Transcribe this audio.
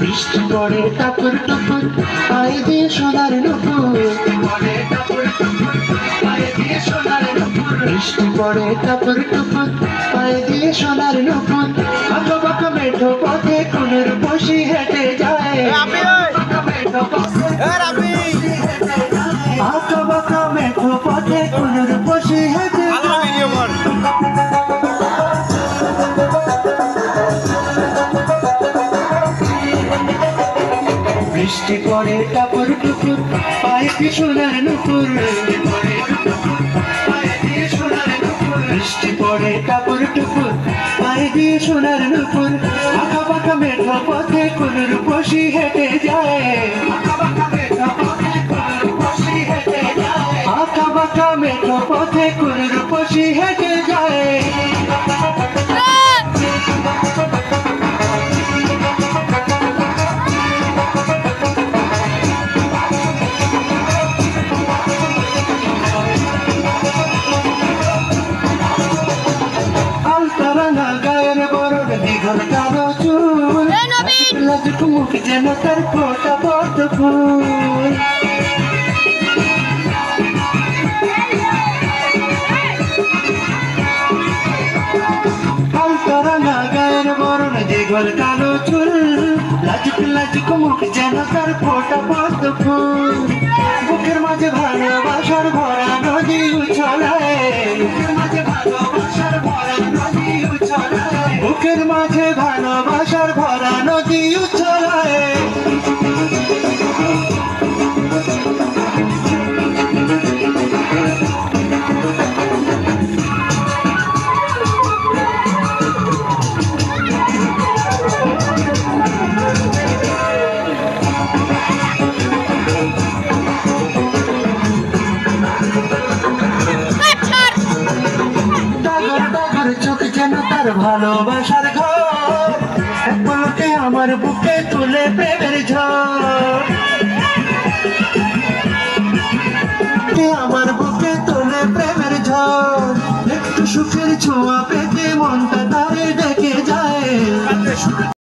বৃষ্টি পড়ে টাপুর টুপুর পায়ে দিয়ে সোনার নুপুর। বৃষ্টি পড়ে টাপুর টুপুর পায়ে দিয়ে সোনার নুপুর। আঁকা বাঁকা মেঠো পথে কোনের বসি হেঁটে যায়। আঁকা বাঁকা মেঠো পথে কোনের বসি হেঁটে যায়। বৃষ্টি পড়ে টাপুর টুপুর পায়ে দিয়ে সোনার নুপুর। বৃষ্টি পড়ে টাপুর টুপুর পায়ে দিয়ে সোনার নুপুর। আঁকা বাঁকা মেঠো পথে কোন রূপসী হেঁটে যায়। আঁকা বাঁকা মেঠো পথে কোন রূপসী হেঁটে যায়। মুখ যেন তার ফোটা পদ্ম ফুল। আলতরাঙা গায়ের বরণ দীঘল কালো চুল। লাজুক লাজুক মুখ যেন তার ফোটা পদ্ম ফুল। বুকের মাঝে ভালোবাসার ভরা নদী উছলায়। বুকের মাঝে ভালোবাসার ভরা নদী উছলায়। চোখ যেন তার ভালোবাসার ঘর। এক পলকে আমার বুকে তুলে প্রেমের ঝড়। আমার বুকে তুলে প্রেমের ঝড়। একটু সুখের ছোঁয়া পেতে মনটা তারে ডেকে যায়।